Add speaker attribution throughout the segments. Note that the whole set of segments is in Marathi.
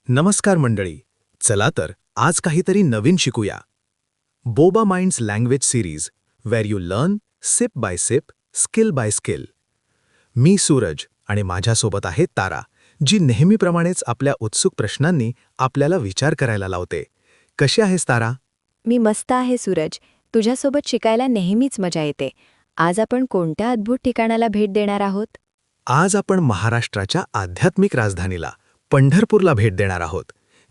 Speaker 1: नमस्कार मंडळी. चला तर आज काहीतरी नवीन शिकूया. Boba minds language series where you learn sip by sip, skill by skill. मी सूरज आणि माझ्यासोबत आहे तारा, जी नेहमीप्रमाणेच आपल्या उत्सुक प्रश्नांनी आपल्याला विचार करायला लावते. कशी आहेस तारा?
Speaker 2: मी मस्त आहे सूरज. तुझ्यासोबत शिकायला नेहमीच मजा येते. आज आपण कोणत्या अद्भुत ठिकाणाला भेट देणार आहोत?
Speaker 1: आज आपण महाराष्ट्राच्या आध्यात्मिक राजधानीला पंढरपूरला भेट देणार आहोत,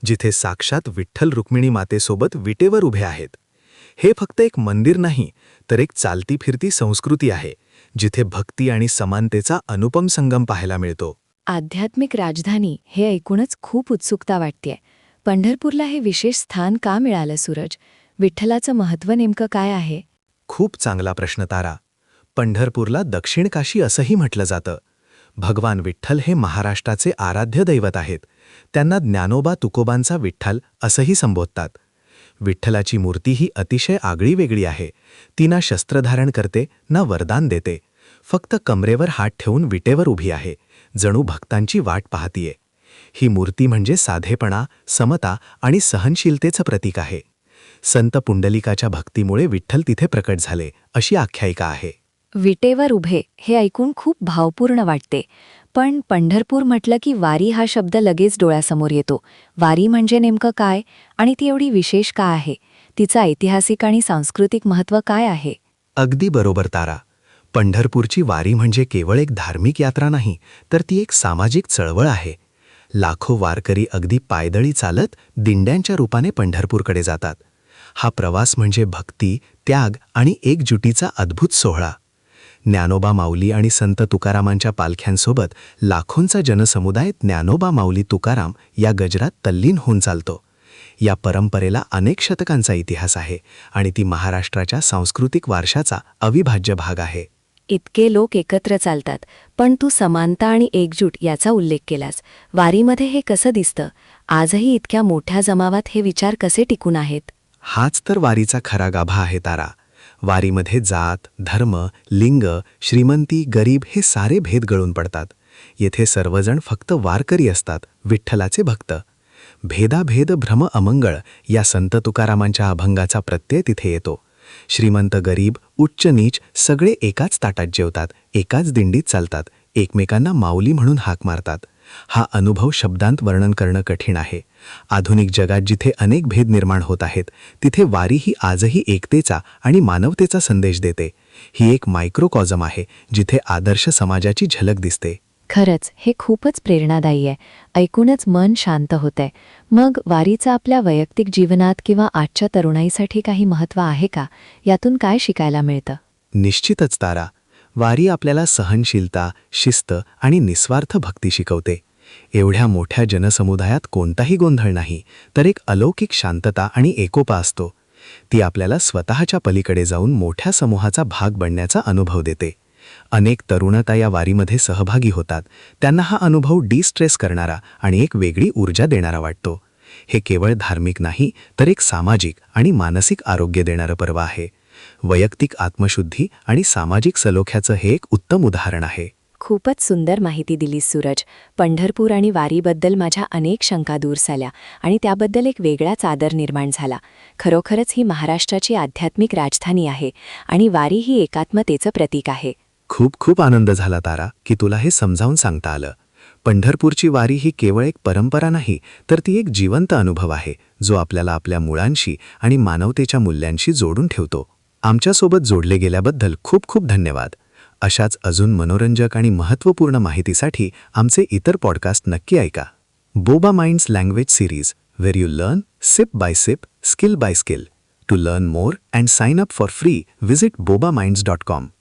Speaker 1: जिथे साक्षात विठ्ठल रुक्मिणी मातेसोबत विटेवर उभे आहेत. हे फक्त एक मंदिर नाही, तर एक चालती फिरती संस्कृती आहे, जिथे भक्ती आणि समानतेचा अनुपम संगम पाहायला मिळतो.
Speaker 2: आध्यात्मिक राजधानी हे ऐकूनच खूप उत्सुकता वाटतेय. पंढरपूरला हे विशेष स्थान का मिळालं सूरज? विठ्ठलाचं महत्त्व नेमकं काय आहे?
Speaker 1: खूप चांगला प्रश्न तारा. पंढरपूरला दक्षिण काशी असंही म्हटलं जातं. भगवान विठ्ठल हे महाराष्ट्राचे आराध्य दैवत आहेत. त्यांना ज्ञानोबा तुकोबांचा विठ्ठल असंही संबोधतात. विठ्ठलाची मूर्ती ही अतिशय आगळीवेगळी आहे. ती ना शस्त्रधारण करते, ना वरदान देते. फक्त कमरेवर हात ठेवून विटेवर उभी आहे, जणू भक्तांची वाट पाहतीये. ही मूर्ती म्हणजे साधेपणा, समता आणि सहनशीलतेचं प्रतीक आहे. संत पुंडलिकाच्या भक्तीमुळे विठ्ठल तिथे प्रकट झाले, अशी आख्यायिका आहे.
Speaker 2: विटेवर उभे हे ऐकून खूप भावपूर्ण वाटते. पण पंढरपूर म्हटलं की वारी हा शब्द लगेच डोळ्यासमोर येतो. वारी म्हणजे नेमकं काय आणि ती एवढी विशेष का आहे? तिचं ऐतिहासिक आणि सांस्कृतिक महत्त्व काय आहे?
Speaker 1: अगदी बरोबर तारा. पंढरपूरची वारी म्हणजे केवळ एक धार्मिक यात्रा नाही, तर ती एक सामाजिक चळवळ आहे. लाखो वारकरी अगदी पायदळी चालत दिंड्यांच्या रूपाने पंढरपूरकडे जातात. हा प्रवास म्हणजे भक्ती, त्याग आणि एकजुटीचा अद्भुत सोहळा. ज्ञानोबा माऊली आणि संत तुकारामांच्या पालख्यांसोबत लाखोंचा जनसमुदाय ज्ञानोबा माऊली तुकाराम या गजरात तल्लीन होऊन चालतो. या परंपरेला अनेक शतकांचा इतिहास आहे आणि ती महाराष्ट्राच्या सांस्कृतिक वारशाचा अविभाज्य भाग आहे.
Speaker 2: इतके लोक एकत्र चालतात, पण तू समानता आणि एकजूट याचा उल्लेख केलास. वारीमध्ये हे कसं दिसतं? आजही इतक्या मोठ्या जमावात हे विचार कसे टिकून आहेत?
Speaker 1: हाच तर वारीचा खरा गाभा आहे तारा. वारीमध्ये जात, धर्म, लिंग, श्रीमंती, गरीब हे सारे भेद गळून पडतात. येथे सर्वजण फक्त वारकरी असतात, विठ्ठलाचे भक्त. भेदाभेद भ्रम अमंगळ या संत तुकारामांच्या अभंगाचा प्रत्यय तिथे येतो. श्रीमंत गरीब, उच्च नीच सगळे एकाच ताटात जेवतात, एकाच दिंडीत चालतात, एकमेकांना माऊली म्हणून हाक मारतात. हा अनुभव शब्दांत वर्णन करणं कठीण आहे. आधुनिक जगात जिथे अनेक भेद निर्माण होत आहेत, तिथे वारी ही आजही एकतेचा आणि मानवतेचा संदेश देते. ही एक मायक्रोकॉझम आहे, जिथे आदर्श समाजाची झलक दिसते.
Speaker 2: खरंच हे खूपच प्रेरणादायी आहे. ऐकूनच मन शांत होतंय. मग वारीचं आपल्या वैयक्तिक जीवनात किंवा आजच्या तरुणाईसाठी काही महत्त्व आहे का? यातून काय शिकायला मिळतं?
Speaker 1: निश्चितच तारा. वारी आपल्याला सहनशीलता, शिस्त आणि निस्वार्थ भक्ती शिकवते. एवढ्या मोठ्या जनसमुदायात कोणताही गोंधळ नाही, तर एक अलौकिक शांतता आणि एकोपा असतो. ती आपल्याला स्वतःच्या पलीकडे जाऊन मोठ्या समूहाचा भाग बनण्याचा अनुभव देते. अनेक तरुणता या वारीमध्ये सहभागी होतात. त्यांना हा अनुभव डिस्ट्रेस करणारा आणि एक वेगळी ऊर्जा देणारा वाटतो. हे केवळ धार्मिक नाही, तर एक सामाजिक आणि मानसिक आरोग्य देणारं पर्व आहे. वैयक्तिक आत्मशुद्धी आणि सामाजिक सलोख्याचं हे एक उत्तम उदाहरण आहे.
Speaker 2: खूपच सुंदर माहिती दिलीस सूरज. पंढरपूर आणि वारीबद्दल माझ्या अनेक शंका दूर झाल्या आणि त्याबद्दल एक वेगळाच आदर निर्माण झाला. खरोखरच ही महाराष्ट्राची आध्यात्मिक राजधानी आहे आणि वारी ही एकात्मतेचं प्रतीक आहे.
Speaker 1: खूप खूप आनंद झाला तारा, की तुला हे समजावून सांगता आलं. पंढरपूरची वारी ही केवळ एक परंपरा नाही, तर ती एक जिवंत अनुभव आहे, जो आपल्याला आपल्या मुळांशी आणि मानवतेच्या मूल्यांशी जोडून ठेवतो. आमच्यासोबत जोडले गेल्याबद्दल खूप खूप धन्यवाद. अशाच अजून मनोरंजक आणि महत्त्वपूर्ण माहितीसाठी आमचे इतर पॉडकास्ट नक्की ऐका. Boba minds language series where you learn sip by sip, skill by skill. To learn more and sign up for free, visit bobaminds.com.